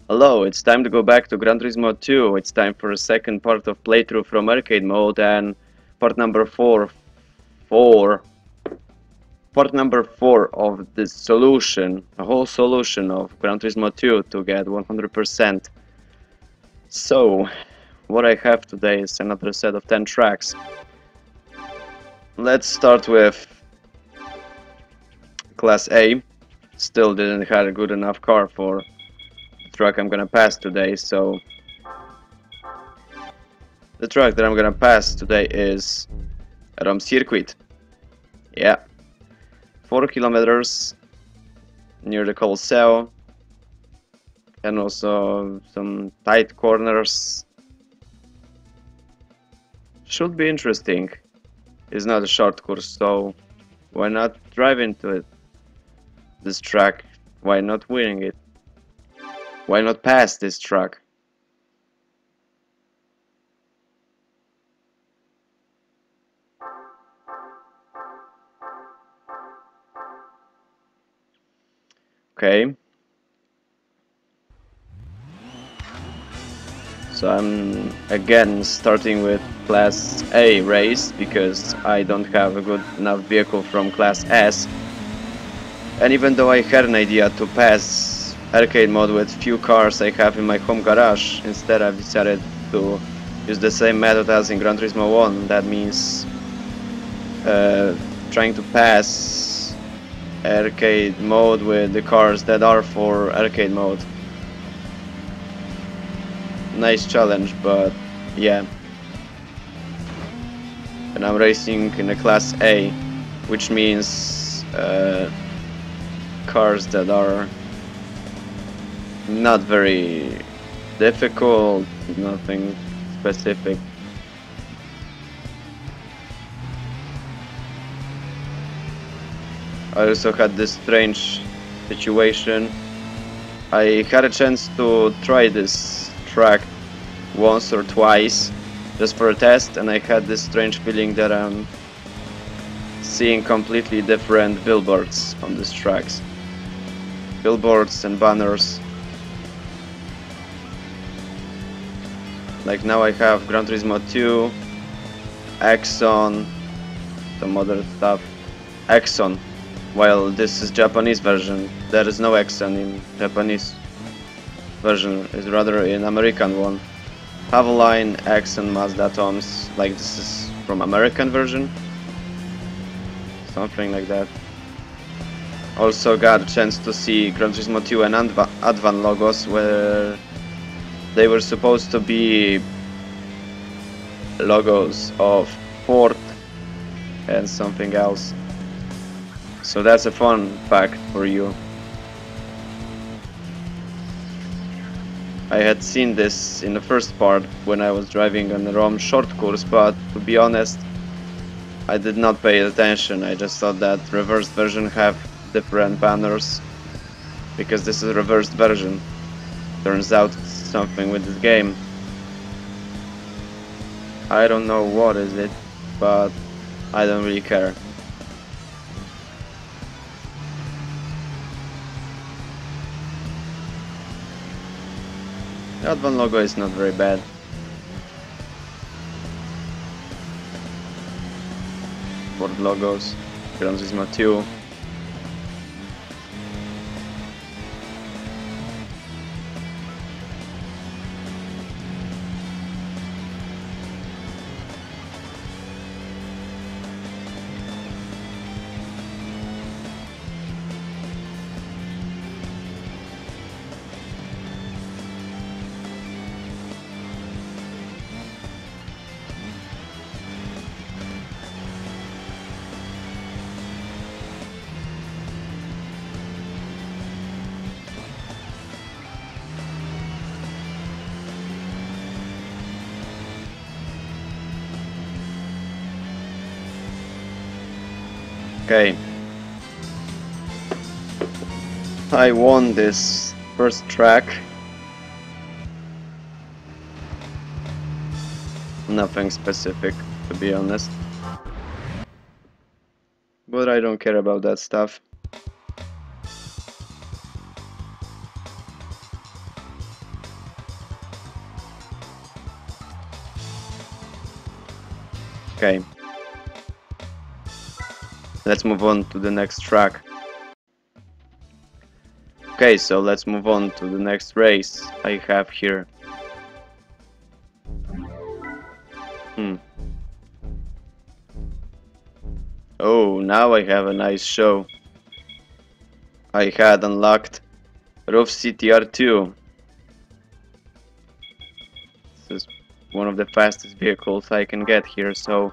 Hello, it's time to go back to Gran Turismo 2. It's time for a second part of playthrough from arcade mode and part number 4 part number 4 of this solution, a whole solution of Gran Turismo 2 to get 100%. So, what I have today is another set of 10 tracks. Let's start with Class A. Still didn't have a good enough car for the track I'm gonna pass today, so the track that I'm gonna pass today is Rom Circuit. Yeah, 4 kilometers near the Colosseo, and also some tight corners. Should be interesting. It's not a short course, so why not drive into it? This track, why not winning it? Why not pass this track? Okay. So I'm again starting with Class A race because I don't have a good enough vehicle from Class S. And even though I had an idea to pass arcade mode with few cars I have in my home garage, instead I've decided to use the same method as in Gran Turismo 1. That means trying to pass arcade mode with the cars that are for arcade mode. Nice challenge, but yeah. And I'm racing in a Class A, which means cars that are not very difficult, nothing specific. I also had this strange situation. I had a chance to try this track once or twice just for a test, and I had this strange feeling that I'm seeing completely different billboards on these tracks. Billboards and banners. Like now I have Gran Turismo 2, Exxon, some other stuff. Exxon. While this is Japanese version, there is no Exxon in Japanese version, it's rather an American one. Havoline, Exxon, Mazda, Toms, like this is from American version. Something like that. Also got a chance to see Gran Turismo 2 and Advan logos where they were supposed to be logos of Ford and something else. So that's a fun fact for you. I had seen this in the first part when I was driving on the ROM short course, but to be honest, I did not pay attention. I just thought that reversed version have different banners because this is a reversed version. Turns out it's something with this game. I don't know what is it, but I don't really care. The Advan logo is not very bad. Ford logos, Gran Turismo 2. Okay. I won this first track. Nothing specific, to be honest. But I don't care about that stuff. Okay. Let's move on to the next track. Okay, so let's move on to the next race I have here. Oh, now I have a nice show. I had unlocked Roof CTR2. This is one of the fastest vehicles I can get here, so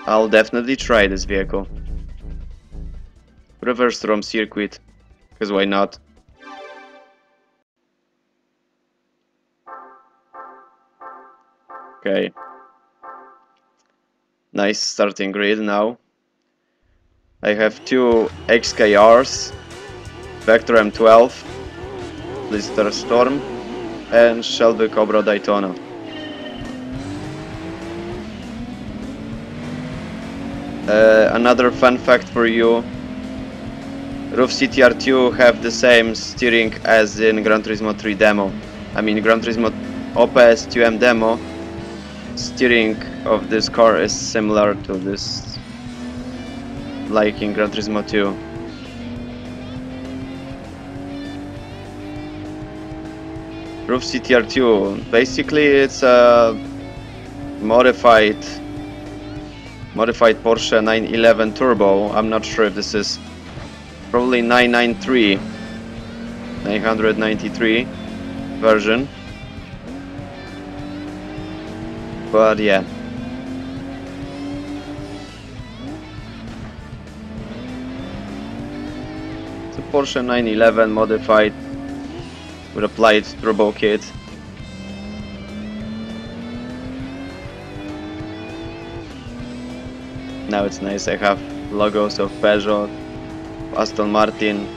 I'll definitely try this vehicle. Reverse Rom circuit, because why not? Okay. Nice starting grid now. I have two XKRs, Vector M12, Blister Storm, and Shelby Cobra Daytona. Another fun fact for you, Roof CTR2 have the same steering as in Gran Turismo 3 demo. I mean Gran Turismo OPS 2M demo, steering of this car is similar to this, like in Gran Turismo 2. Roof CTR2, basically it's a modified Porsche 911 Turbo. I'm not sure if this is probably 993 version, but yeah. It's a Porsche 911 modified with applied turbo kit. Now it's nice, I have logos of Peugeot, Aston Martin.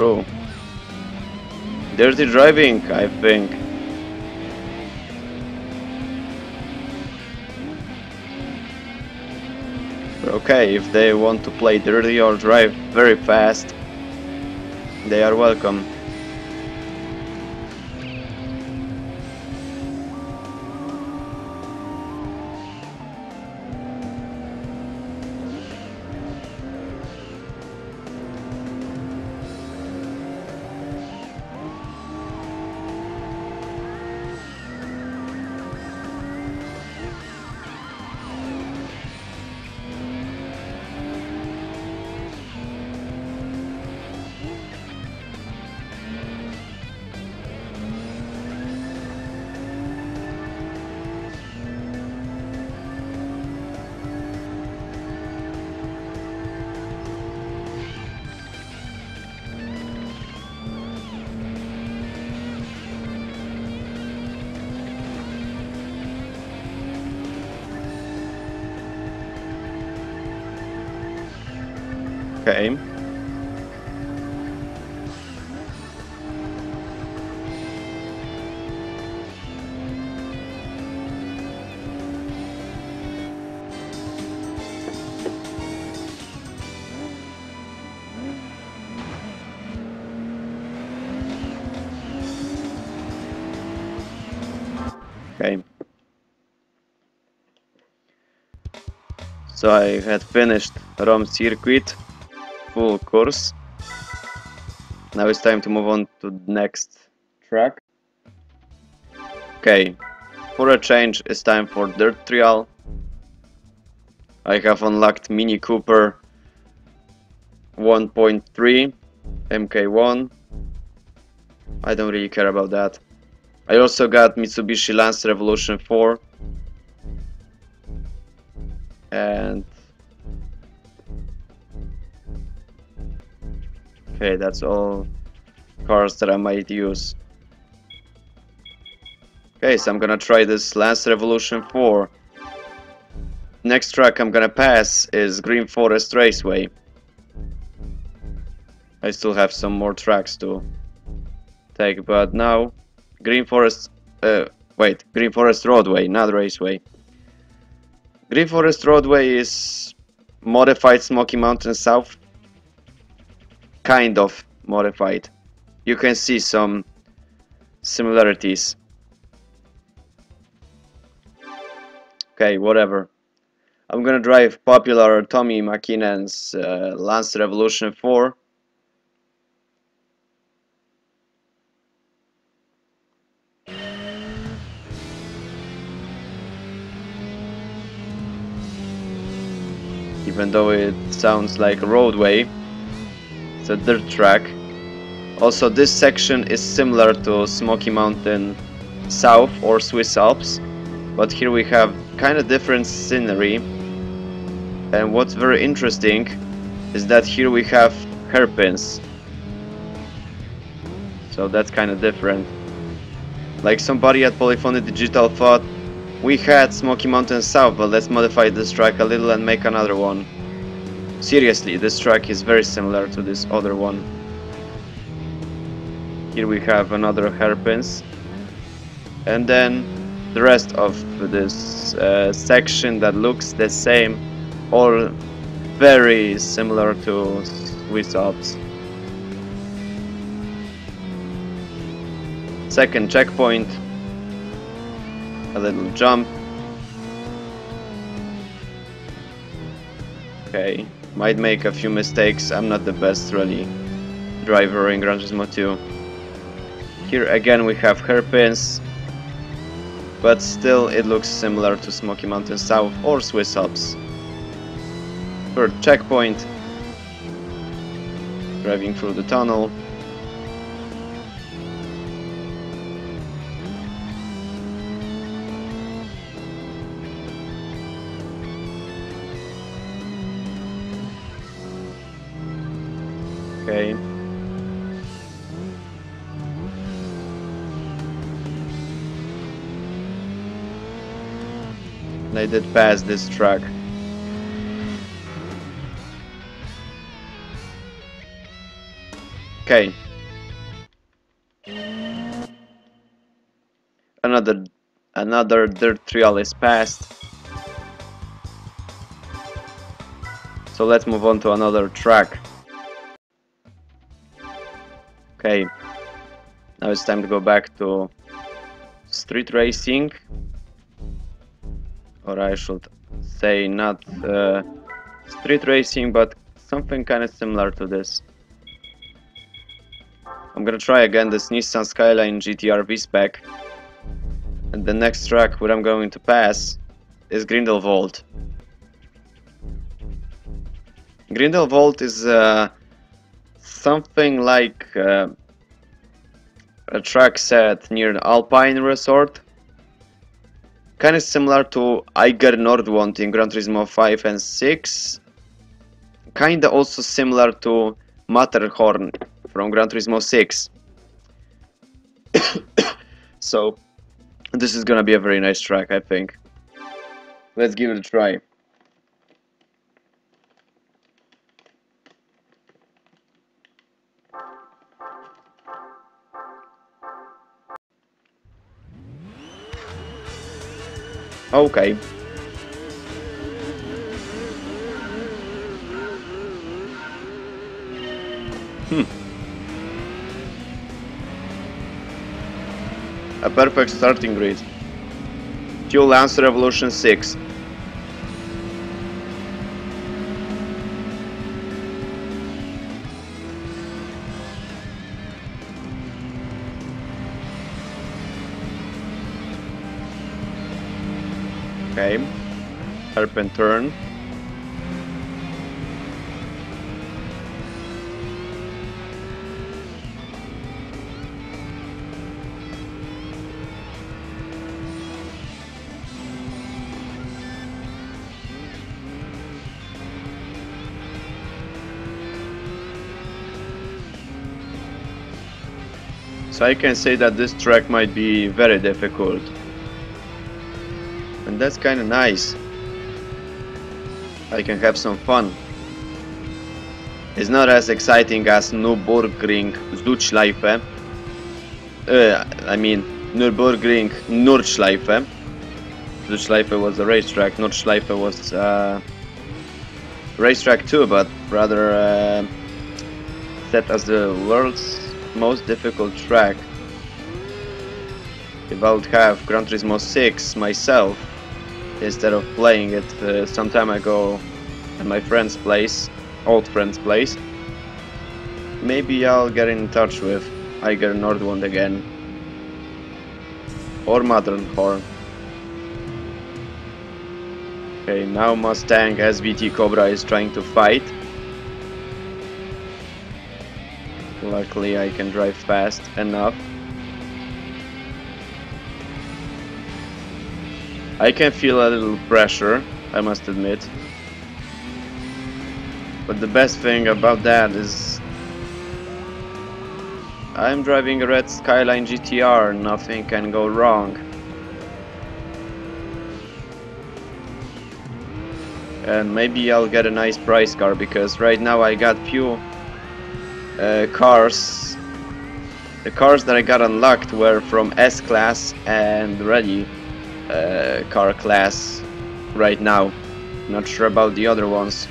Oh, dirty driving, I think. But okay, if they want to play dirty or drive very fast, they are welcome. Okay. Okay. So I had finished Rome circuit, full course. Now it's time to move on to the next track. Okay, for a change it's time for dirt trial. I have unlocked Mini Cooper 1.3 MK1. I don't really care about that. I also got Mitsubishi Lancer Revolution 4. And okay, that's all cars that I might use. Okay, so I'm gonna try this Lance Revolution 4. Next track I'm gonna pass is Green Forest Raceway. I still have some more tracks to take, but now Green Forest, Green Forest Roadway, not Raceway. Green Forest Roadway is modified Smoky Mountain South, kind of modified. You can see some similarities. Okay, whatever. I'm gonna drive popular Tommy McKinnon's Lance Revolution 4. Even though it sounds like a roadway, it's a dirt track. Also, this section is similar to Smoky Mountain South or Swiss Alps, but here we have kind of different scenery. And what's very interesting is that here we have hairpins, so that's kind of different. Like somebody at Polyphony Digital thought, we had Smoky Mountain South, but let's modify this track a little and make another one. Seriously, this track is very similar to this other one. Here we have another hairpins, and then the rest of this section that looks the same, all very similar to Swiss Alps. Second checkpoint, a little jump. Okay, might make a few mistakes. I'm not the best really driver in Gran Turismo 2. Here again we have hairpins, but still it looks similar to Smoky Mountain South or Swiss Alps. Third checkpoint, driving through the tunnel. Okay. And I did pass this track. Okay. Another dirt trail is passed. So let's move on to another track. Okay. Now it's time to go back to street racing. Or I should say not street racing, but something kind of similar to this. I'm gonna try again this Nissan Skyline GTR V-Spec. And the next track where I'm going to pass is Grindelwald. Grindelwald is something like a track set near the Alpine Resort. Kind of similar to Eiger Nordwand in Gran Turismo 5 and 6. Kinda also similar to Matterhorn from Gran Turismo 6. So this is gonna be a very nice track, I think. Let's give it a try. Okay. A perfect starting grid. Fuel Lance Revolution 6. Okay. Hairpin turn. So I can say that this track might be very difficult. And that's kinda nice. I can have some fun. It's not as exciting as Nürburgring Südschleife. I mean Nürburgring Nordschleife. Südschleife was a racetrack, Nordschleife was racetrack too, but rather set as the world's most difficult track. If I would have Gran Turismo 6 myself, instead of playing it some time ago at my friend's place, old friend's place, maybe I'll get in touch with Eiger Nordwand again. Or Matterhorn. Okay, now Mustang SVT Cobra is trying to fight. Luckily I can drive fast enough. I can feel a little pressure, I must admit. But the best thing about that is I'm driving a red Skyline GTR, nothing can go wrong. And maybe I'll get a nice price car, because right now I got few cars. The cars that I got unlocked were from S-Class and Ready car class right now. Not sure about the other ones.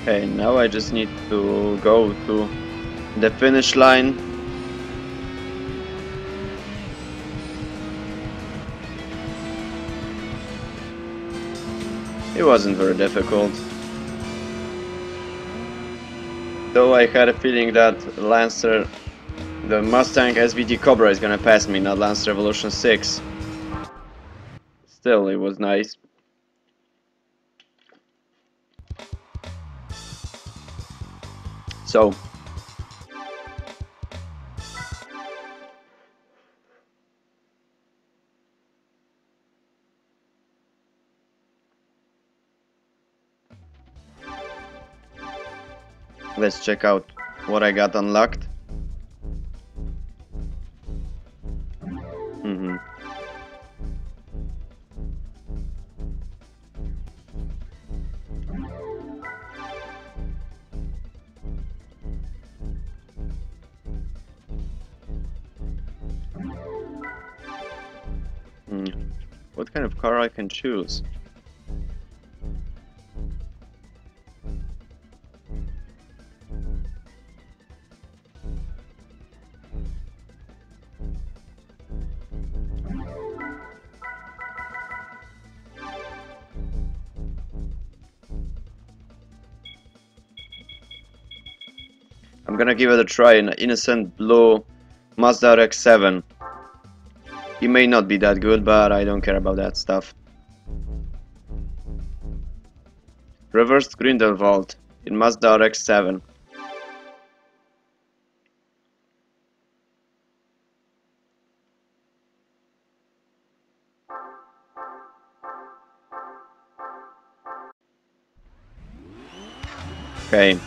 Okay, now I just need to go to the finish line. It wasn't very difficult. Though I had a feeling that the Mustang SVT Cobra is gonna pass me, not Lancer Evolution 6. Still, it was nice. So, let's check out what I got unlocked. What kind of car I can choose? I'm gonna give it a try in innocent blue Mazda RX-7. It may not be that good, but I don't care about that stuff. Reversed Grindelwald in Mazda RX-7. Okay.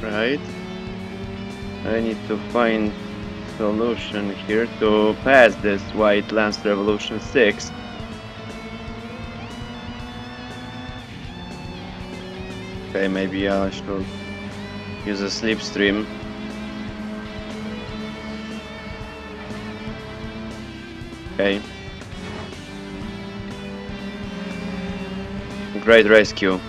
Right. I need to find solution here to pass this white Lance Revolution 6. Okay, maybe I should use a slipstream. Okay. Great rescue.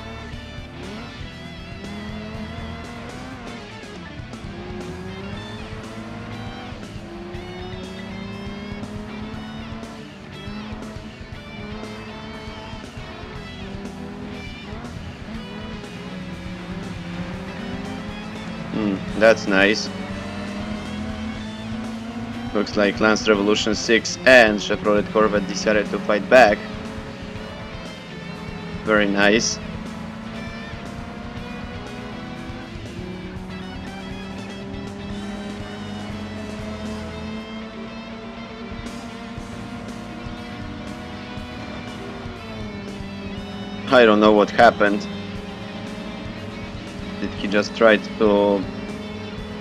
That's nice. Looks like Lance Revolution 6 and Chevrolet Corvette decided to fight back. Very nice. I don't know what happened. Did he just try to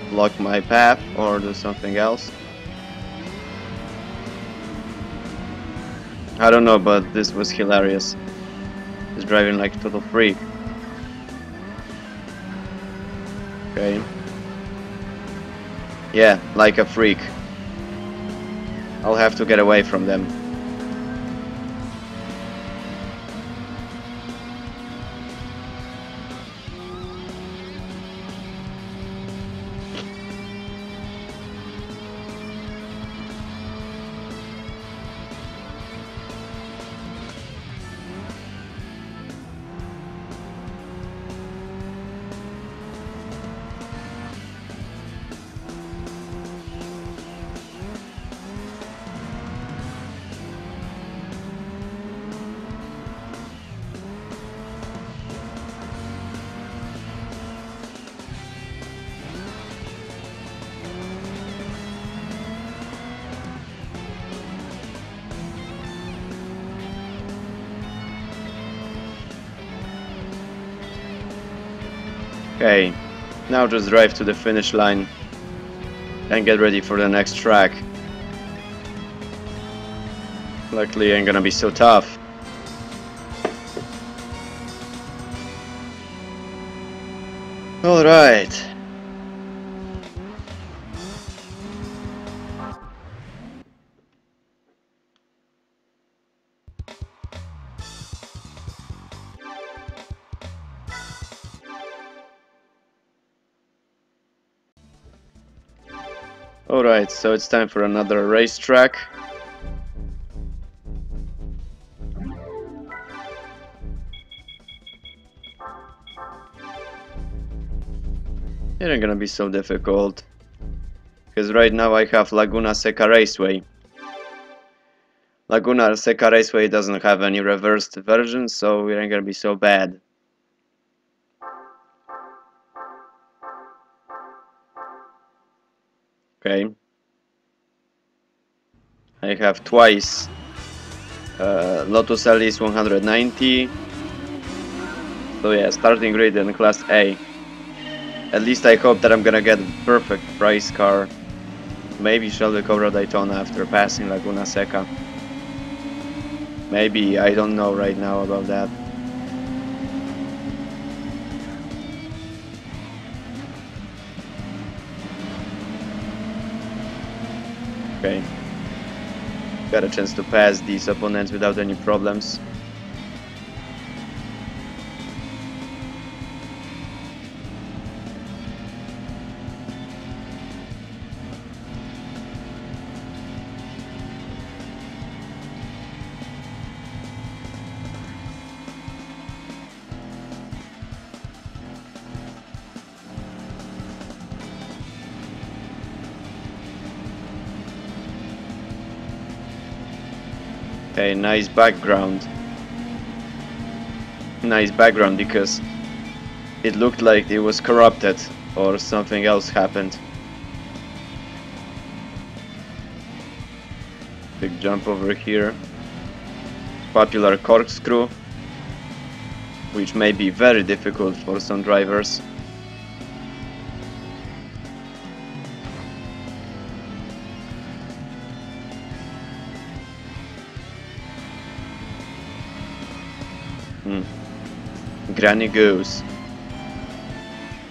block my path or do something else? I don't know, but this was hilarious. He's driving like a total freak. Okay. Yeah, like a freak. I'll have to get away from them. Okay, now just drive to the finish line and get ready for the next track. Luckily, ain't gonna be so tough. Alright. Alright, so it's time for another racetrack. It ain't gonna be so difficult, because right now I have Laguna Seca Raceway. Laguna Seca Raceway doesn't have any reversed version, so it ain't gonna be so bad. Okay. I have twice Lotus Elise 190. So yeah, starting grid in Class A. At least I hope that I'm gonna get a perfect price car. Maybe Shelby Cobra Daytona after passing Laguna Seca. Maybe, I don't know right now about that. Okay. Got a chance to pass these opponents without any problems. Okay, nice background. Nice background because it looked like it was corrupted or something else happened. Big jump over here. Popular corkscrew, which may be very difficult for some drivers. Granny Goose.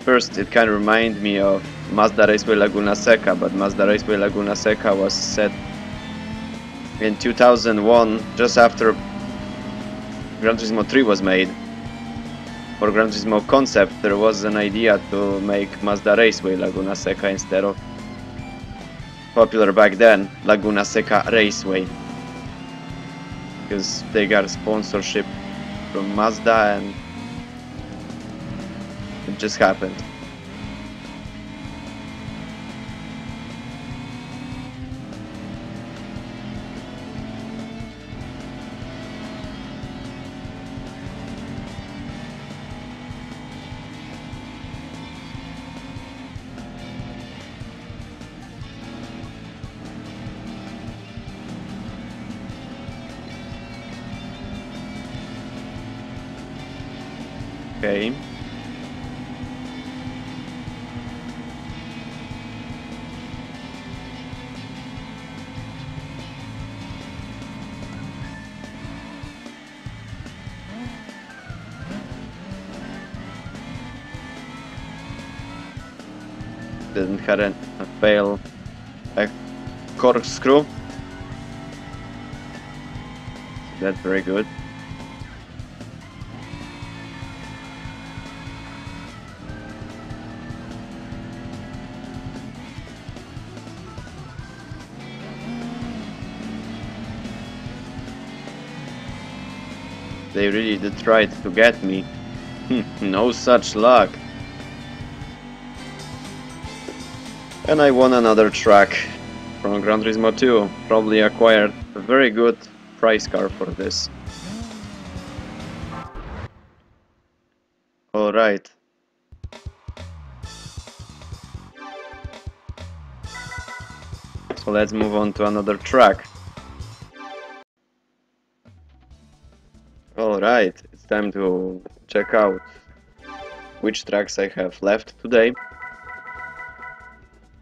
First, it kind of reminded me of Mazda Raceway Laguna Seca, but Mazda Raceway Laguna Seca was set in 2001, just after Gran Turismo 3 was made. For Gran Turismo concept, there was an idea to make Mazda Raceway Laguna Seca instead of popular back then, Laguna Seca Raceway. Because they got sponsorship from Mazda and it just happened. Okay. Didn't have a fail a corkscrew. That's very good. They really did try to get me. No such luck. And I won another track from Gran Turismo 2. Probably acquired a very good price car for this. Alright. So let's move on to another track. Alright, it's time to check out which tracks I have left today.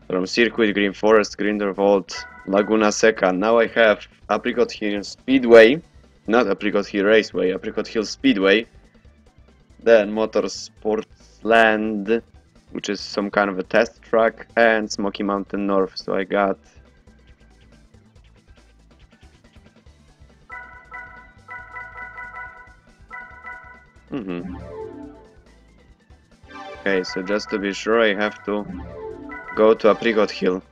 From Circuit, Green Forest, Grindelwald, Laguna Seca. Now I have Apricot Hill Speedway, not Apricot Hill Raceway, Apricot Hill Speedway. Then Motorsportsland, which is some kind of a test track, and Smoky Mountain North. So I got Okay, so just to be sure, I have to go to Apricot Hill.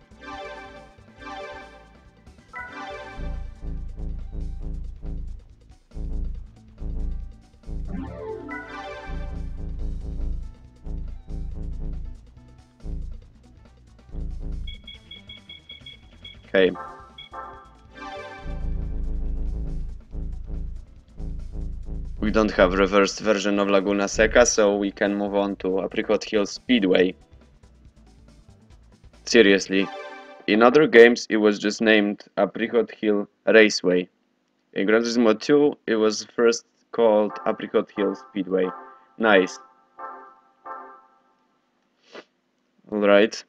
Okay. We don't have reversed version of Laguna Seca, so we can move on to Apricot Hill Speedway. Seriously, in other games it was just named Apricot Hill Raceway. In Gran Turismo 2 it was first called Apricot Hill Speedway. Nice. Alright.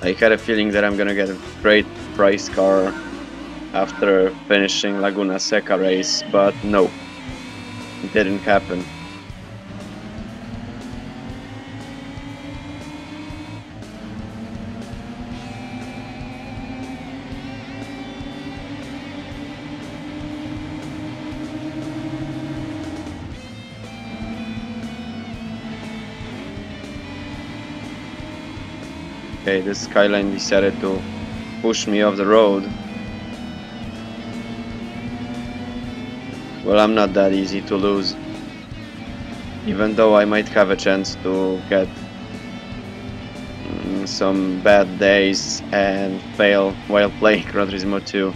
I had a feeling that I'm gonna get a great price car after finishing Laguna Seca race, but no, it didn't happen. Okay, this Skyline decided to push me off the road. Well, I'm not that easy to lose, even though I might have a chance to get some bad days and fail while playing Gran Turismo 2.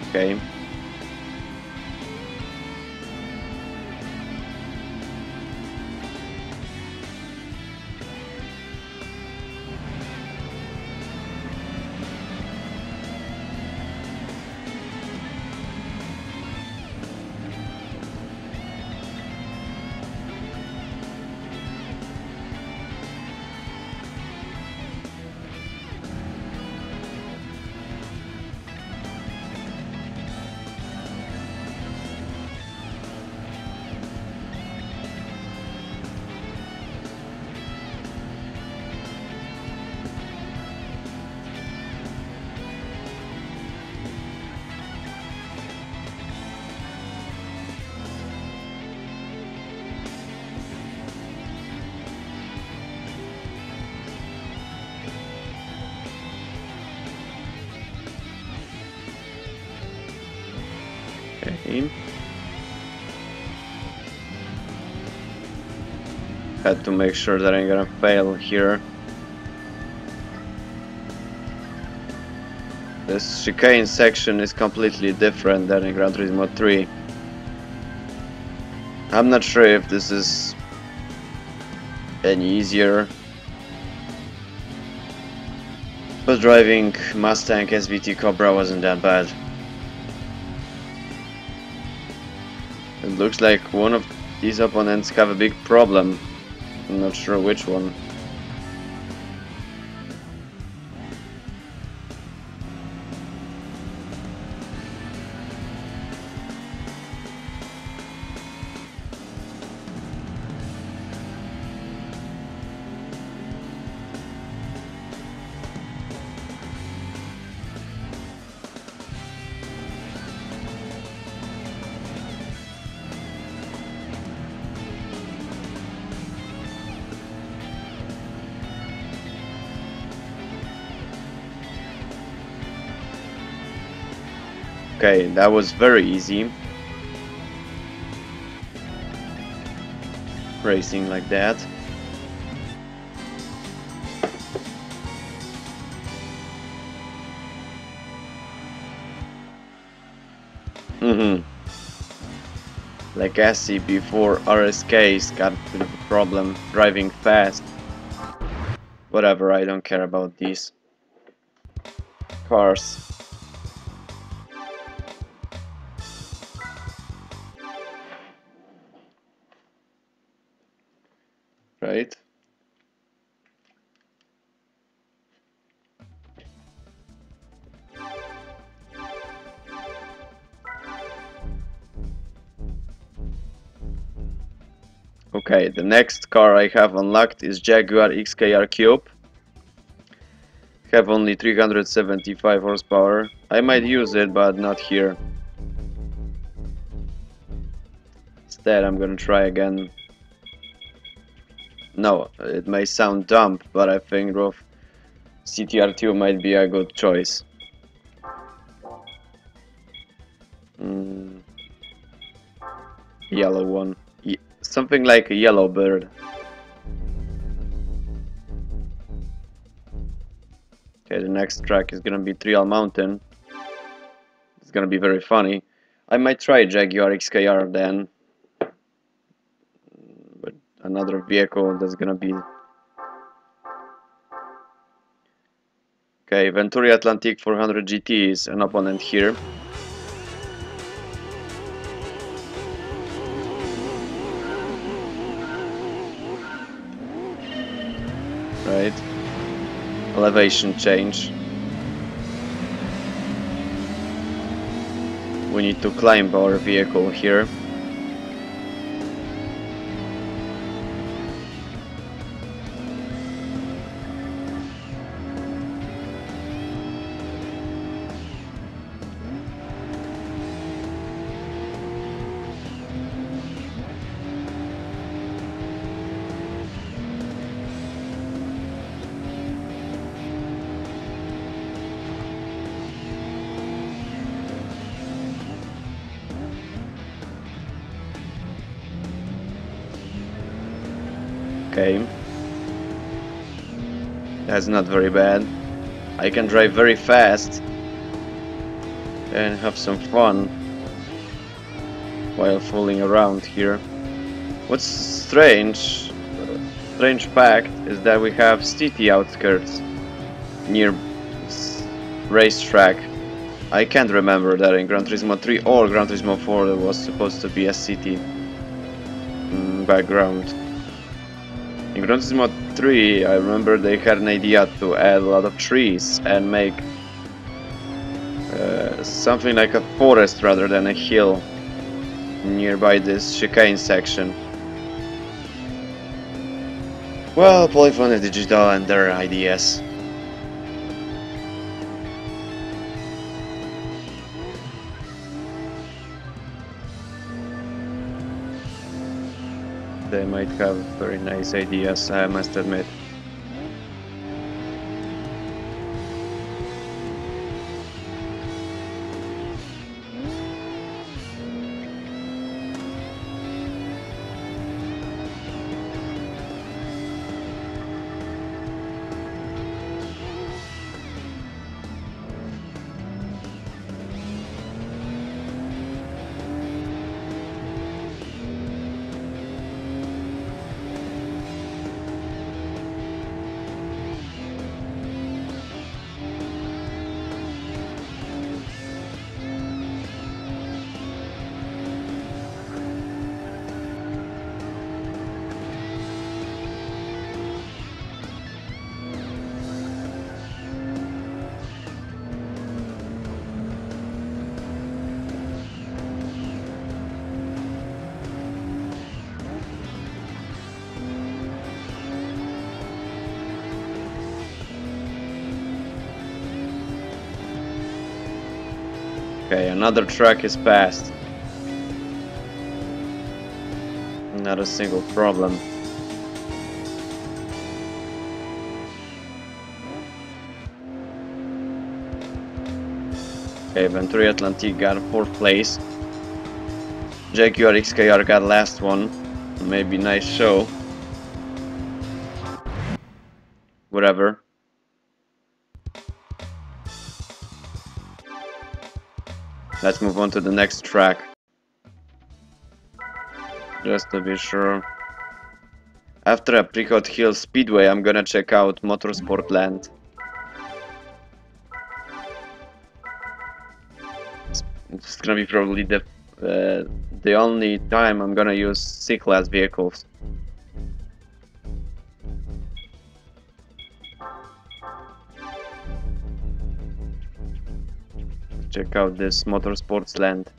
Okay. Okay. Had to make sure that I'm gonna fail here. This chicane section is completely different than in Gran Turismo 3. I'm not sure if this is any easier, but driving Mustang SVT Cobra wasn't that bad. It looks like one of these opponents have a big problem. I'm not sure which one. Okay, that was very easy. Racing like that. Like Cassie before RSK's got a bit of a problem driving fast. Whatever, I don't care about these cars. Right? Okay, the next car I have unlocked is Jaguar XKR Cube. Have only 375 horsepower. I might use it, but not here. Instead, I'm gonna try again. No, it may sound dumb, but I think Roof CTR2 might be a good choice. Yellow one. Something like a yellow bird. Okay, the next track is gonna be Trial Mountain. It's gonna be very funny. I might try Jaguar XKR then. But another vehicle that's gonna be... Okay, Venturi Atlantic 400 GT is an opponent here. Right. Elevation change. We need to climb our vehicle here. Okay. That's not very bad. I can drive very fast and have some fun while fooling around here. What's strange fact is that we have city outskirts near racetrack. I can't remember that in Gran Turismo 3 or Gran Turismo 4 there was supposed to be a city background. In Gran Turismo 3, I remember they had an idea to add a lot of trees and make something like a forest rather than a hill nearby this chicane section. Well, Polyphony Digital and their ideas. They might have very nice ideas, I must admit. Okay, another track is passed. Not a single problem. Okay, Venturi Atlantic got 4th place. Jaguar XKR got last one. Maybe nice show. Whatever. Let's move on to the next track. Just to be sure. After Apricot Hill Speedway, I'm gonna check out Motorsport Land. It's gonna be probably the only time I'm gonna use C-Class vehicles. Check out this Motorsports Land.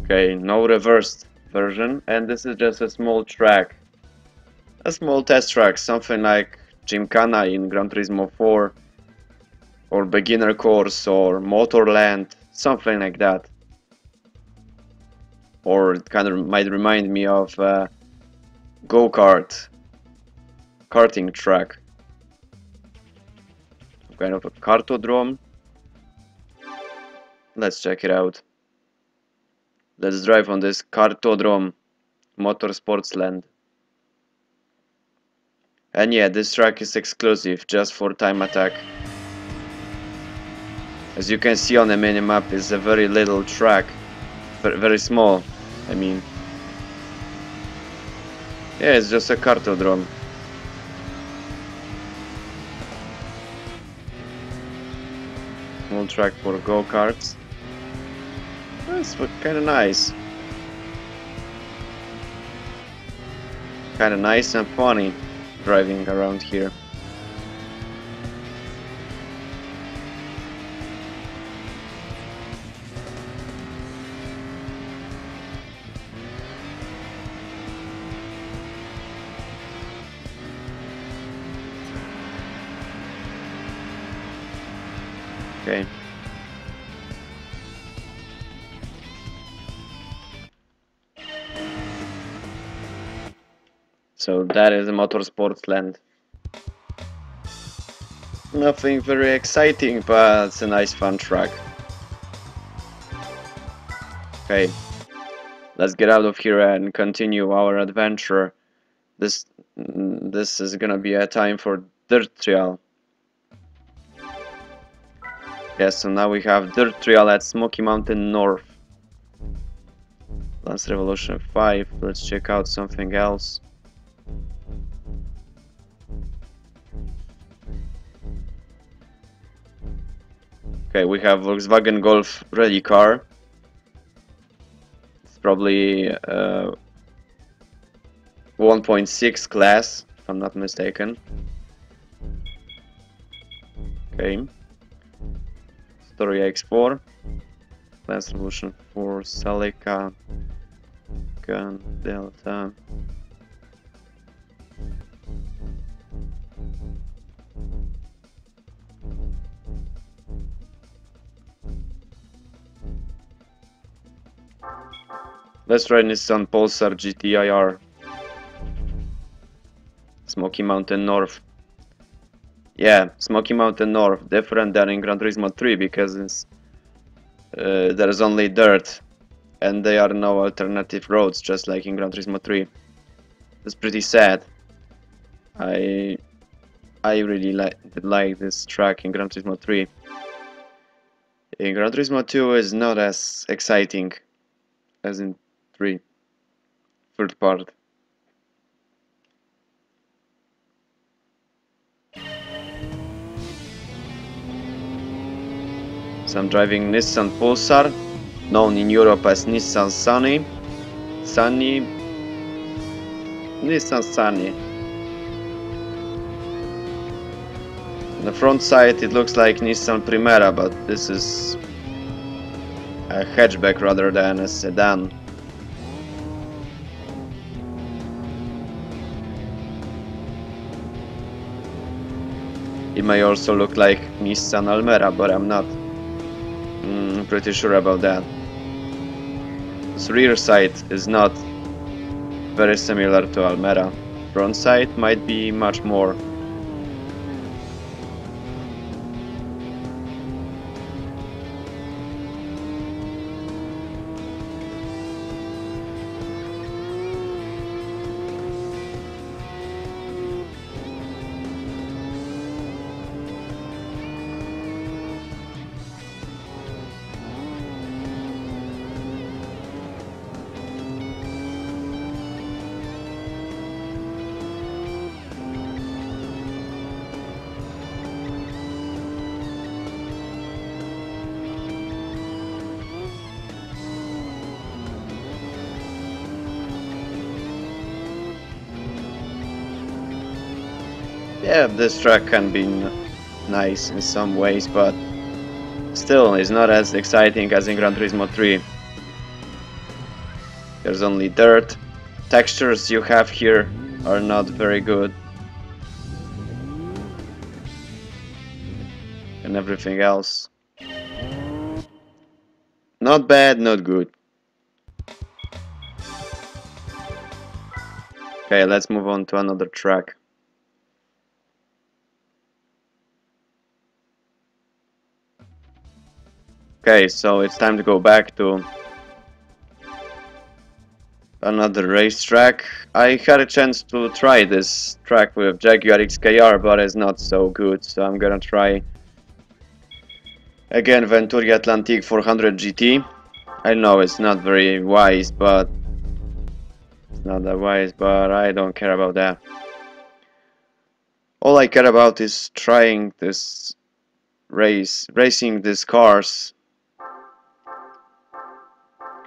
Okay, no reversed version, and this is just a small track. A small test track, something like Gymkhana in Gran Turismo 4, or Beginner Course, or Motorland, something like that. Or it kind of might remind me of go-kart, karting track. Kind of a kartodrome. Let's check it out. Let's drive on this kartodrome, Motorsports Land. And yeah, this track is exclusive, just for time attack. As you can see on the minimap, it's a very little track. Very small, I mean. Yeah, it's just a kartodrome. Small track for go-karts. That's kinda nice. Kinda nice and funny driving around here. Okay. So that is a Motorsports Land. Nothing very exciting, but it's a nice fun track. Okay, let's get out of here and continue our adventure. This is gonna be a time for dirt trail. Yeah, so now we have dirt trail at Smoky Mountain North. Lance Revolution 5. Let's check out something else. Okay, we have Volkswagen Golf rally car. It's probably 1.6 class, if I'm not mistaken. Okay. Story X4. Lance Revolution 4, Celica, Gun, Delta. Let's try Nissan Pulsar GTIR. Smoky Mountain North. Yeah, Smoky Mountain North, different than in Gran Turismo 3 because there's only dirt and there are no alternative roads, just like in Gran Turismo 3. It's pretty sad. I really like this track in Gran Turismo 3. In Gran Turismo 2 is not as exciting as in 3, third part. So I'm driving Nissan Pulsar, known in Europe as Nissan Sunny. Nissan Sunny. On the front side it looks like Nissan Primera, but this is a hatchback rather than a sedan. It may also look like Nissan Almera, but I'm not I'm pretty sure about that. This rear sight is not very similar to Almera. Front sight might be much more. Yeah, this track can be nice in some ways, but still it's not as exciting as in Gran Turismo 3. There's only dirt. Textures you have here are not very good. And everything else. Not bad, not good. Okay, let's move on to another track. Okay, so it's time to go back to another racetrack. I had a chance to try this track with Jaguar XKR, but it's not so good, so I'm gonna try again Venturi Atlantique 400 GT. I know it's not very wise, but it's not that wise, but I don't care about that. All I care about is trying this racing these cars,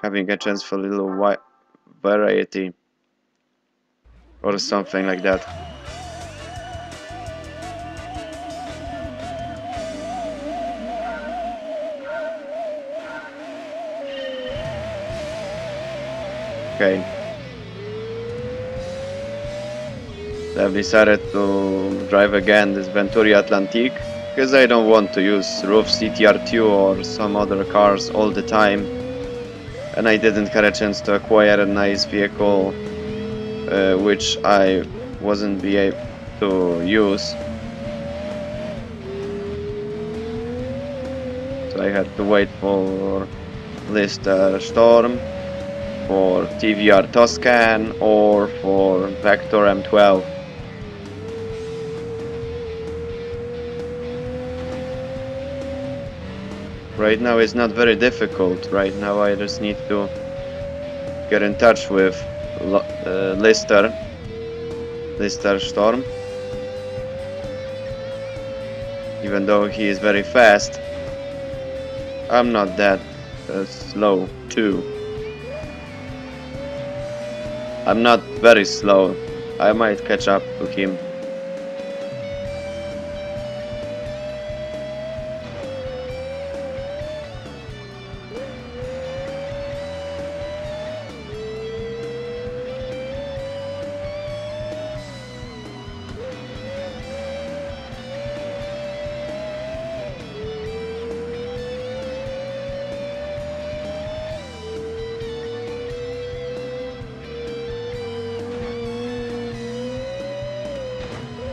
having a chance for a little variety or something like that. Okay. So I've decided to drive again this Venturi Atlantique because I don't want to use Roof CTR2 or some other cars all the time, and I didn't get a chance to acquire a nice vehicle which I wasn't be able to use, so I had to wait for Lister Storm, for TVR Toscan, or for Vector M12. Right now it's not very difficult. Right now I just need to get in touch with Lister Storm. Even though he is very fast, I'm not that slow too. I'm not very slow. I might catch up to him.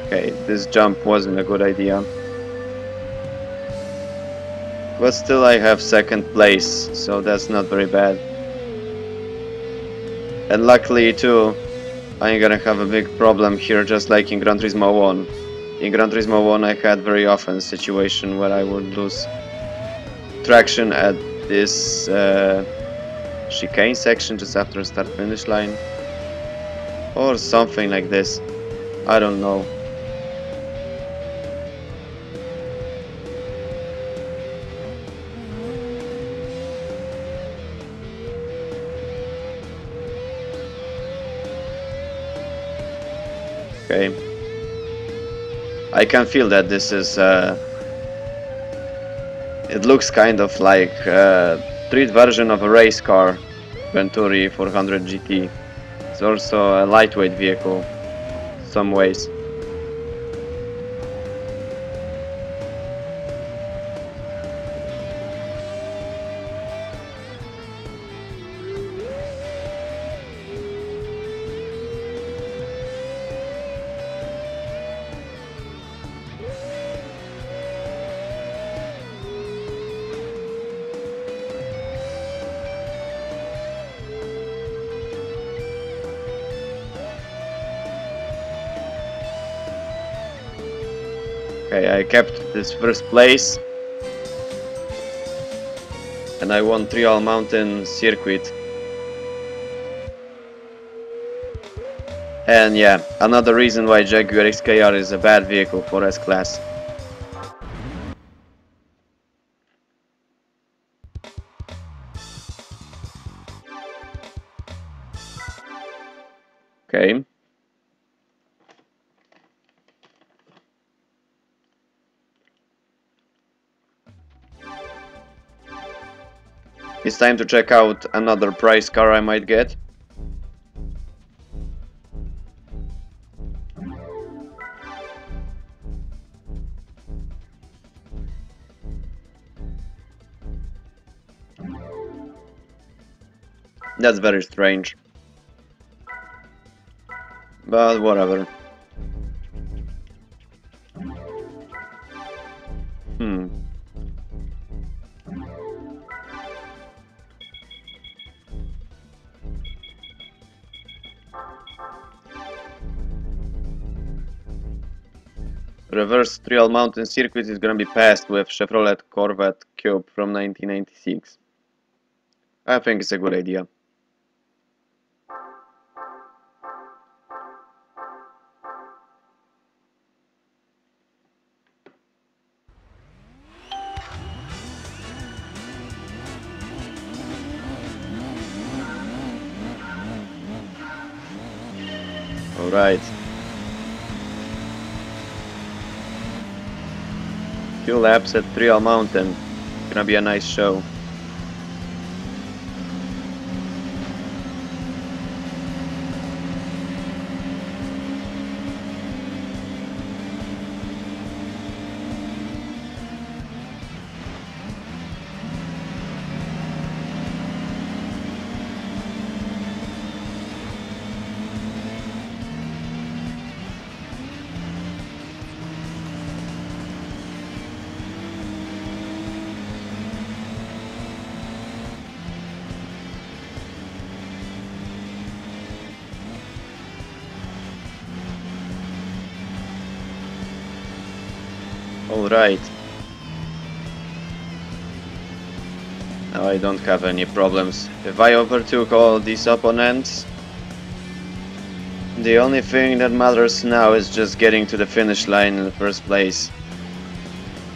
Okay, this jump wasn't a good idea. But still I have second place, so that's not very bad. And luckily too, I'm gonna have a big problem here, just like in Gran Turismo 1. In Gran Turismo 1 I had very often a situation where I would lose traction at this chicane section just after the start finish line. Or something like this. I don't know. Okay. I can feel that this is it looks kind of like a street version of a race car, Venturi 400 GT. It's also a lightweight vehicle in some ways. Okay, I kept this first place. And I won Trial Mountain Circuit. And yeah, another reason why Jaguar XKR is a bad vehicle for S-Class. Okay. It's time to check out another prize car I might get. That's very strange. But whatever. Hmm. Reverse Trial Mountain Circuit is gonna be passed with Chevrolet Corvette Cube from 1996. I think it's a good idea. Alright. Few laps at Trial Mountain. Gonna be a nice show. Alright. Now I don't have any problems. If I overtook all these opponents, the only thing that matters now is just getting to the finish line in the first place.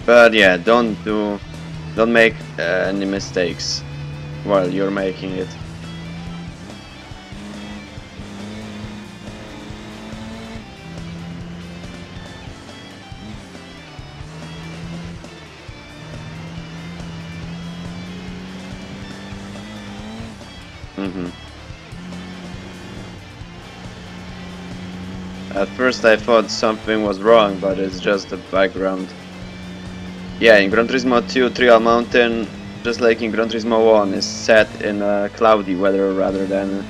But yeah, don't make any mistakes while you're making it. At first I thought something was wrong, but it's just the background. Yeah, in Gran Turismo 2 Trial Mountain, just like in Gran Turismo 1, is set in cloudy weather rather than...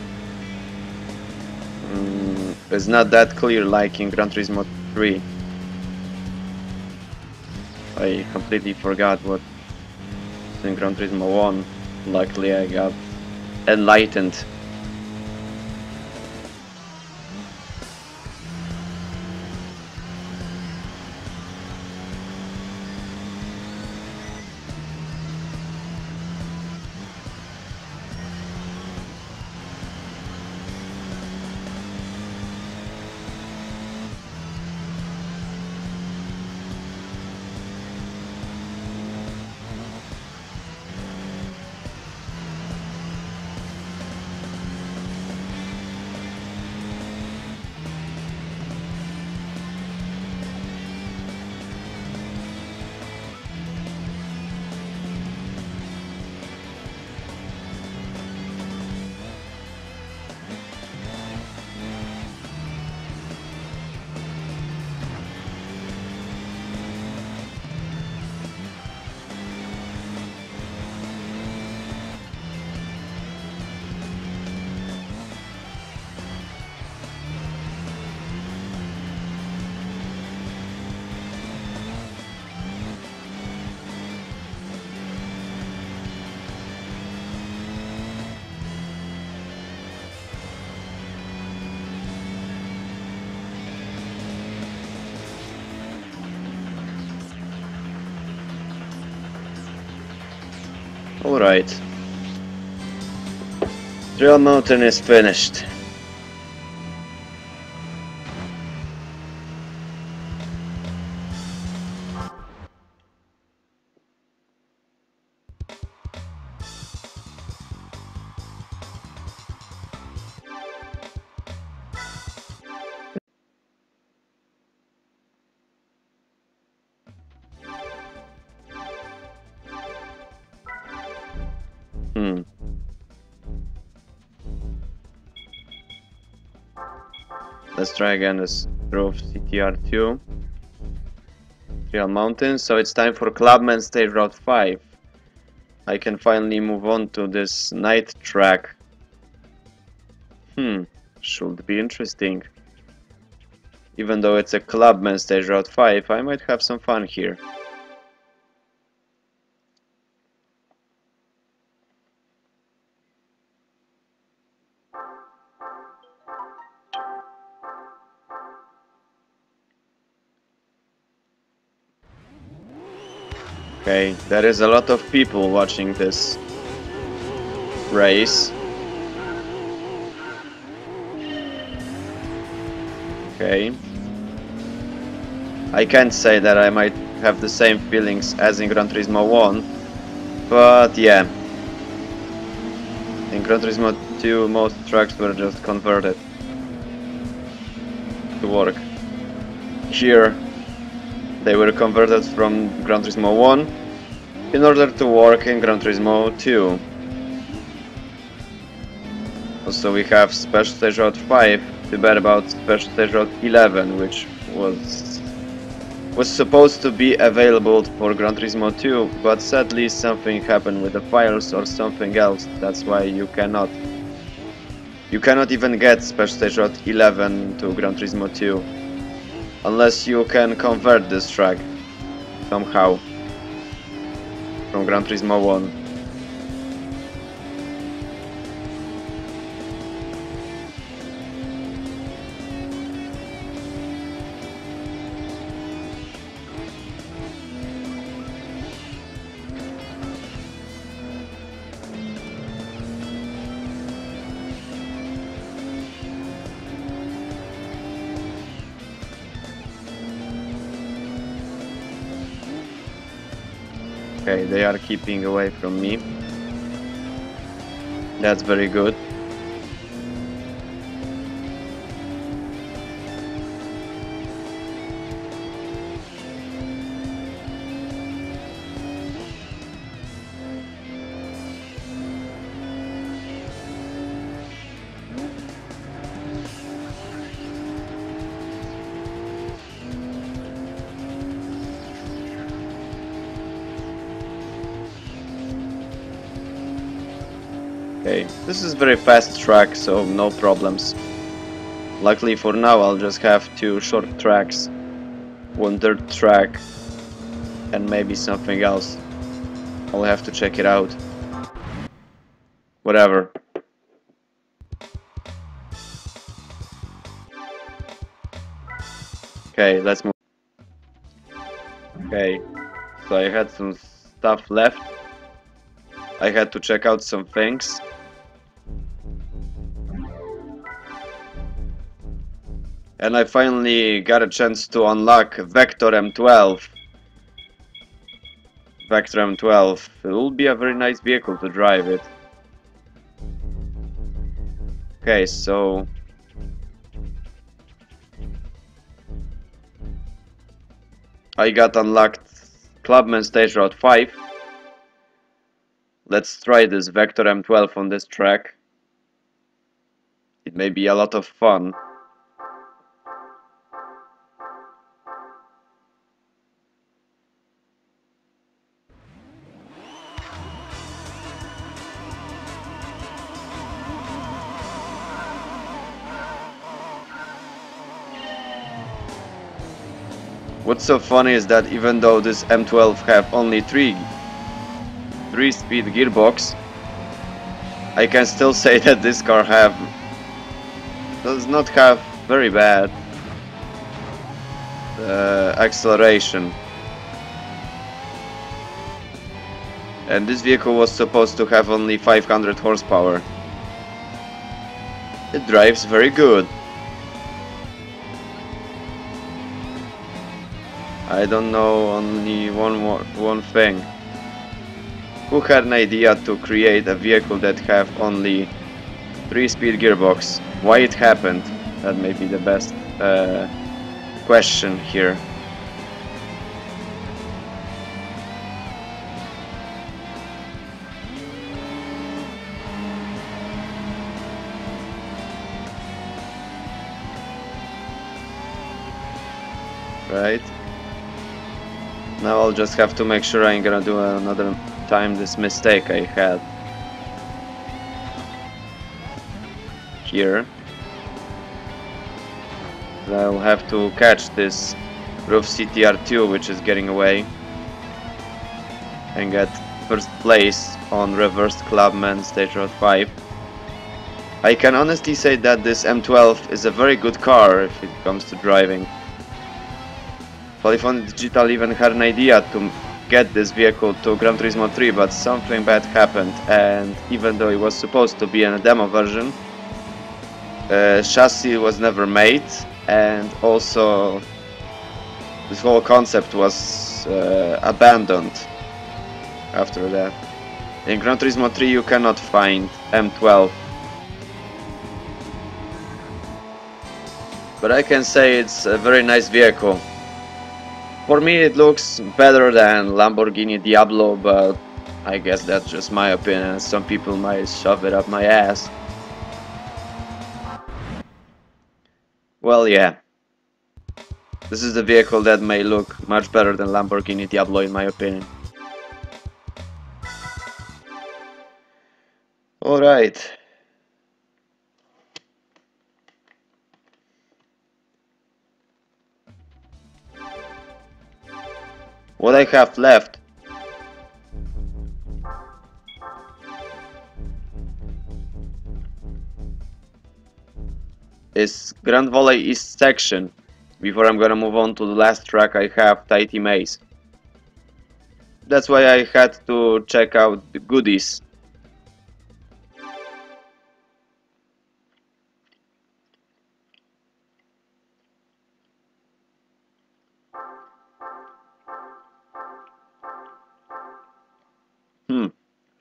it's not that clear like in Gran Turismo 3. I completely forgot what in Gran Turismo 1. Luckily I got enlightened. Alright. Trail Mountain is finished. Let's try again this Grove CTR2 Trail Mountain. So it's time for Clubman Stage Route 5. I can finally move on to this night track. Should be interesting. Even though it's a Clubman Stage Route 5, I might have some fun here. Okay, there is a lot of people watching this race. Okay. I can't say that I might have the same feelings as in Gran Turismo 1, but yeah. In Gran Turismo 2 most tracks were just converted to work. Here they were converted from Gran Turismo 1 in order to work in Gran Turismo 2. Also we have Special Stage Route 5, too bad about Special Stage Route 11, which was supposed to be available for Gran Turismo 2, but sadly something happened with the files or something else, that's why you cannot even get Special Stage Route 11 to Gran Turismo 2. Unless you can convert this track somehow from Gran Turismo 1. Okay, they are keeping away from me. That's very good. Okay, this is very fast track, so no problems. Luckily for now I'll just have 2 short tracks, 1 dirt track and maybe something else. I'll have to check it out. Whatever. Okay, let's move. Okay, so I had some stuff left. I had to check out some things. And I finally got a chance to unlock Vector M12. Vector M12. It will be a very nice vehicle to drive it. Okay, so I got unlocked Clubman Stage Route 5. Let's try this Vector M12 on this track. It may be a lot of fun. What's so funny is that even though this M12 have only 3-speed gearbox, I can still say that this car does not have very bad acceleration. And this vehicle was supposed to have only 500 horsepower. It drives very good. I don't know only one thing. Who had an idea to create a vehicle that have only 3-speed gearbox? Why it happened? That may be the best question here. Right? Now I'll just have to make sure I ain't gonna do another time this mistake I had here. I'll have to catch this roof CTR2, which is getting away, and get first place on reversed Clubman Stage Road 5. I can honestly say that this M12 is a very good car if it comes to driving. Polyphony Digital even had an idea to get this vehicle to Gran Turismo 3, but something bad happened, and even though it was supposed to be in a demo version, chassis was never made, and also this whole concept was abandoned after that. In Gran Turismo 3 you cannot find M12, but I can say it's a very nice vehicle. For me it looks better than Lamborghini Diablo, but I guess that's just my opinion. Some people might shove it up my ass. Well, yeah. This is the vehicle that may look much better than Lamborghini Diablo in my opinion. Alright. What I have left is Grand Valley East section, before I'm gonna move on to the last track I have, Tahiti Maze. That's why I had to check out the goodies.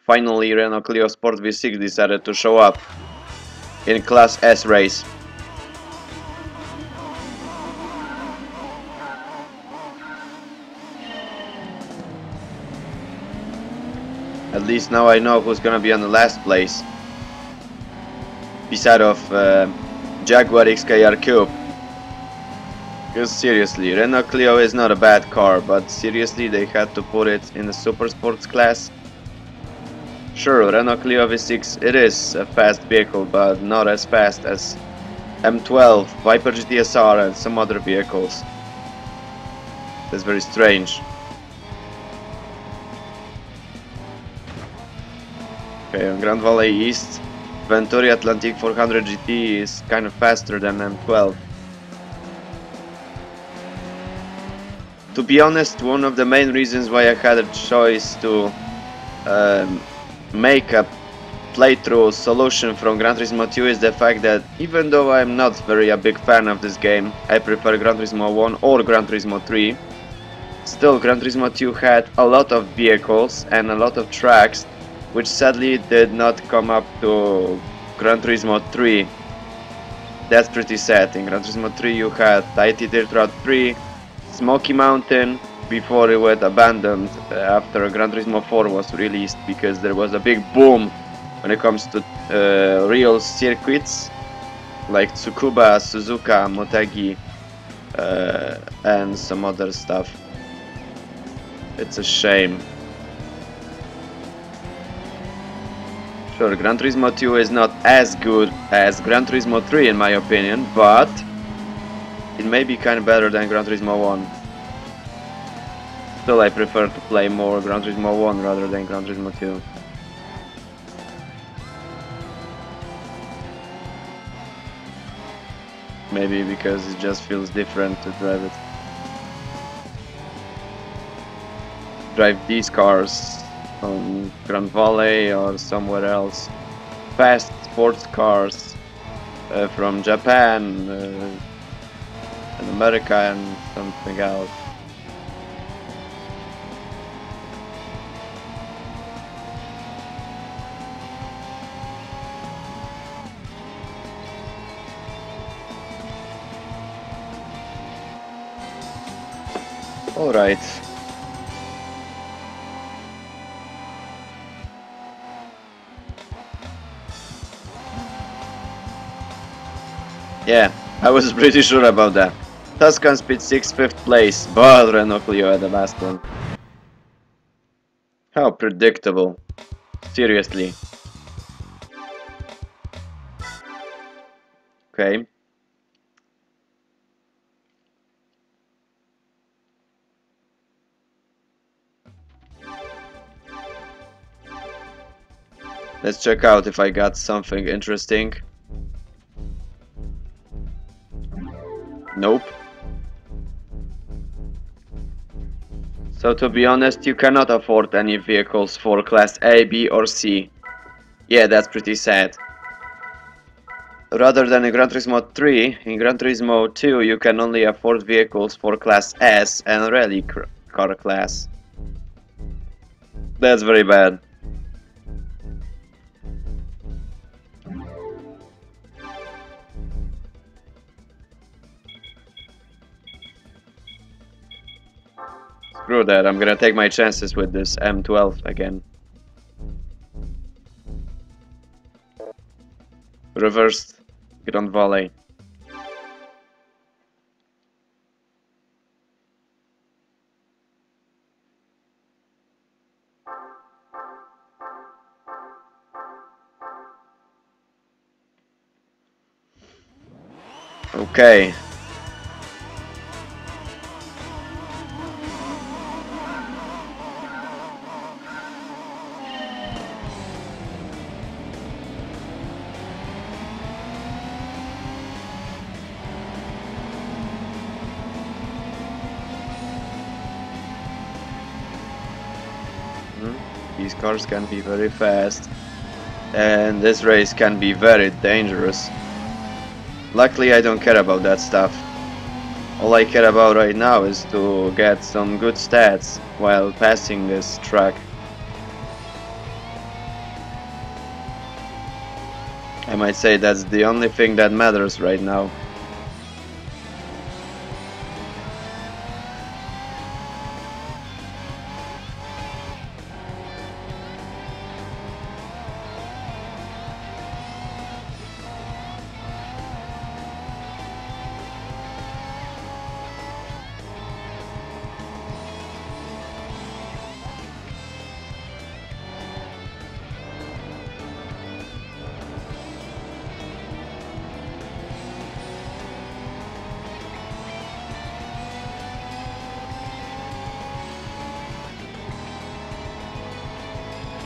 Finally Renault Clio Sport V6 decided to show up in Class S race. At least now I know who's gonna be on the last place, beside of Jaguar XKR Coupe. Because seriously, Renault Clio is not a bad car, but seriously they had to put it in the super sports class. Sure, Renault Clio V6, it is a fast vehicle, but not as fast as M12, Viper GTSR and some other vehicles. That's very strange. Okay, on Grand Valley East, Venturi Atlantic 400 GT is kind of faster than M12. To be honest, one of the main reasons why I had a choice to make a playthrough solution from Gran Turismo 2 is the fact that even though I'm not very a big fan of this game, I prefer Gran Turismo 1 or Gran Turismo 3, still Gran Turismo 2 had a lot of vehicles and a lot of tracks which sadly did not come up to Gran Turismo 3. That's pretty sad. In Gran Turismo 3 you had Tahiti Dirt Road 3, Smoky Mountain, before it was abandoned after Gran Turismo 4 was released, because there was a big boom when it comes to real circuits like Tsukuba, Suzuka, Motegi and some other stuff. It's a shame. Sure, Gran Turismo 2 is not as good as Gran Turismo 3 in my opinion, but it may be kind of better than Gran Turismo 1. Still, I prefer to play more Gran Turismo 1 rather than Gran Turismo 2. Maybe because it just feels different to drive it. Drive these cars on Grand Valley or somewhere else. Fast sports cars from Japan and America and something else. Alright. Yeah, I was pretty sure about that. Tuscan Speed 6 5th place, but Renault Clio at the last one. How predictable. Seriously. Okay. Let's check out if I got something interesting. Nope. So to be honest, you cannot afford any vehicles for Class A, B or C. Yeah, that's pretty sad. Rather than in Gran Turismo 3, in Gran Turismo 2 you can only afford vehicles for Class S and Rally car class. That's very bad. Screw that, I'm gonna take my chances with this M12 again. Reversed Grand Valley. Okay. These cars can be very fast, and this race can be very dangerous. Luckily I don't care about that stuff. All I care about right now is to get some good stats while passing this track. I might say that's the only thing that matters right now.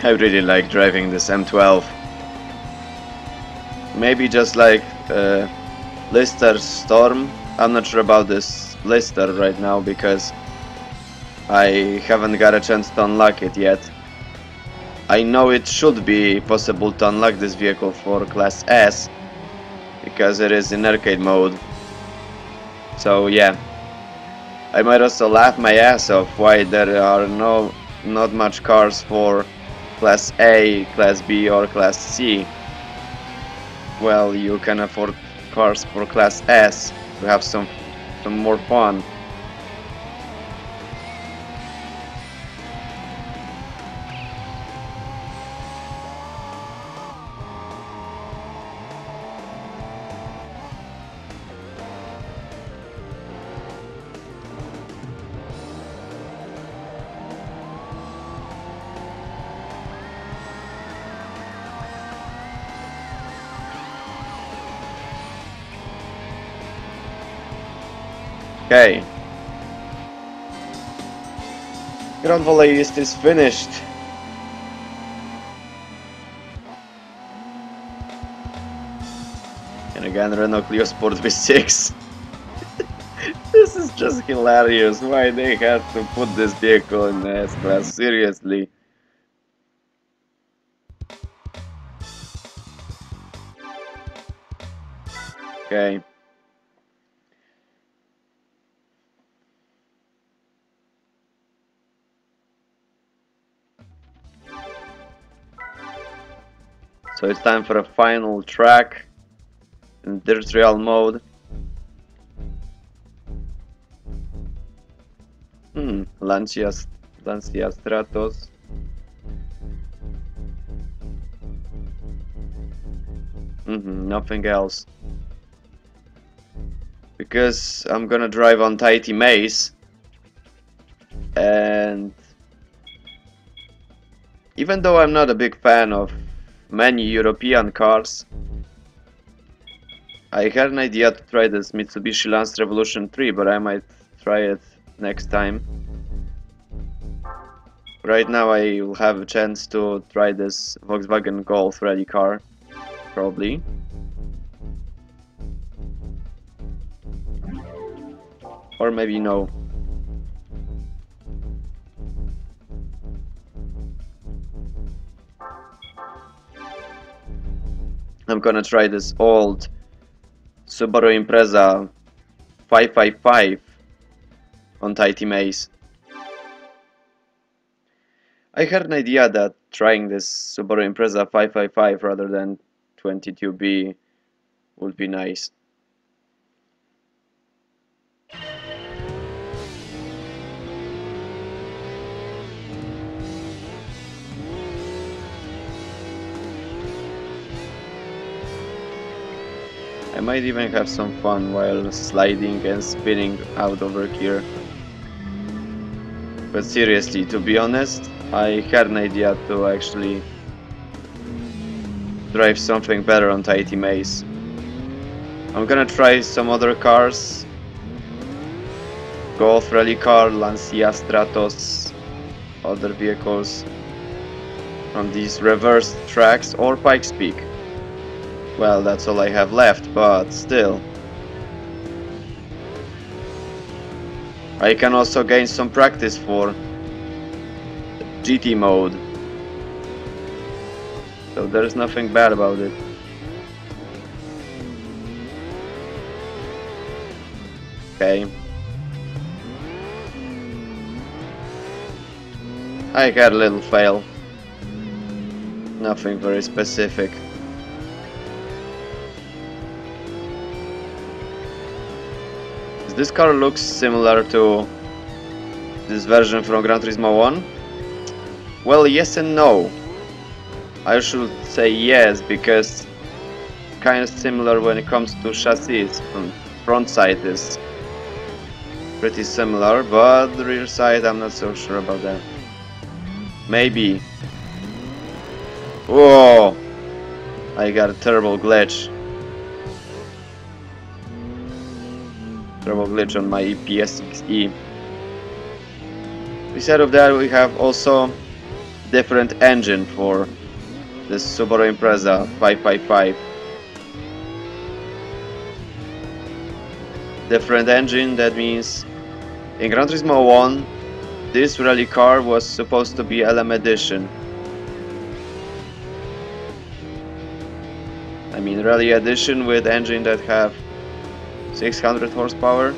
I really like driving this M12. Maybe just like Lister Storm. I'm not sure about this Lister right now because I haven't got a chance to unlock it yet. I know it should be possible to unlock this vehicle for Class S because it is in arcade mode. So yeah, I might also laugh my ass off why there are not much cars for Class A, Class B or Class C. Well, you can afford cars for Class S to have some more fun. Okay. Grand Valley East is finished. And again, Renault Clio Sport V6. This is just hilarious. Why they had to put this vehicle in the S-Class? Seriously. Okay. So it's time for a final track in terrestrial mode. Lancia Stratos. Nothing else. Because I'm gonna drive on Tahiti Maze, and even though I'm not a big fan of many European cars, I had an idea to try this Mitsubishi Lancer Revolution 3, but I might try it next time. Right now I will have a chance to try this Volkswagen Golf rally car, probably. Or maybe no. I'm gonna try this old Subaru Impreza 555 on Tahiti Maze. I had an idea that trying this Subaru Impreza 555 rather than 22B would be nice. I might even have some fun while sliding and spinning out over here. But seriously, to be honest, I had an idea to actually drive something better on Tahiti Maze. I'm gonna try some other cars. Golf rally car, Lancia Stratos, other vehicles on these reversed tracks or Pikes Peak. Well, that's all I have left, but still. I can also gain some practice for GT mode. So there's nothing bad about it. Okay. I got a little fail. Nothing very specific. This car looks similar to this version from Gran Turismo 1. Well, yes and no. I should say yes, because kind of similar when it comes to chassis. Front side is pretty similar, but the rear side I'm not so sure about that. Maybe. Whoa! I got a terrible glitch. Terrible glitch on my PS6E. Instead of that, we have also different engine for this Subaru Impreza 555. Different engine, that means in Gran Turismo 1 this rally car was supposed to be LM edition. I mean rally edition with engine that have 600 horsepower.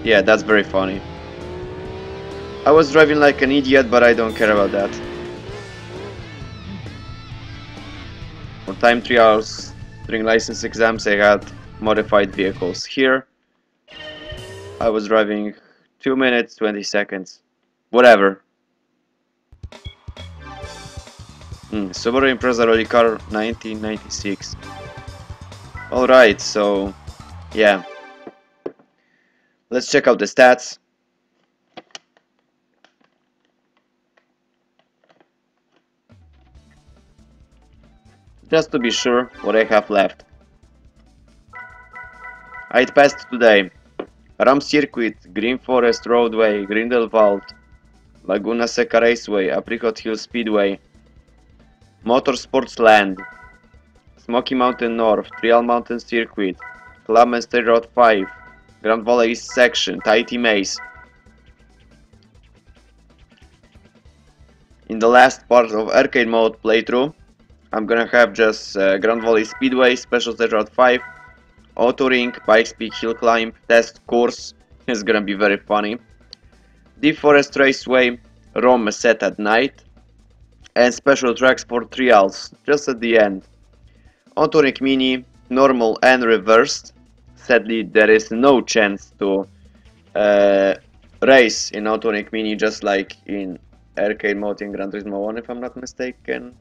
Yeah, that's very funny. I was driving like an idiot, but I don't care about that. For time 3 hours during license exams I had modified vehicles. Here I was driving 2 minutes 20 seconds. Whatever. Subaru Impreza Rally Car 1996. Alright, so yeah. Let's check out the stats. Just to be sure what I have left. I passed today Ram Circuit, Green Forest Roadway, Grindelwald, Laguna Seca Raceway, Apricot Hill Speedway, Motorsports Land, Smoky Mountain North, Trial Mountain Circuit, Club and State Road 5, Grand Valley East Section, Tahiti Maze. In the last part of arcade mode playthrough, I'm gonna have just Grand Valley Speedway, Special State Road 5, Auto Ring, Pikes Peak Hill Climb, Test Course is gonna be very funny. Deep Forest Raceway, Rome set at night, and special tracks for trials just at the end. Auto Ring Mini, normal and reversed. Sadly, there is no chance to race in Auto Ring Mini just like in arcade mode in Gran Turismo 1 if I'm not mistaken.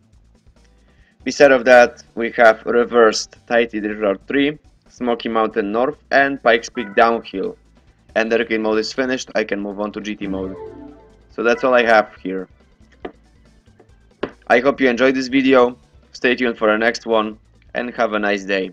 Beside of that, we have reversed Tahiti River 3, Smoky Mountain North, and Pikes Peak Downhill. And the arcade mode is finished, I can move on to GT mode. So that's all I have here. I hope you enjoyed this video, stay tuned for the next one, and have a nice day.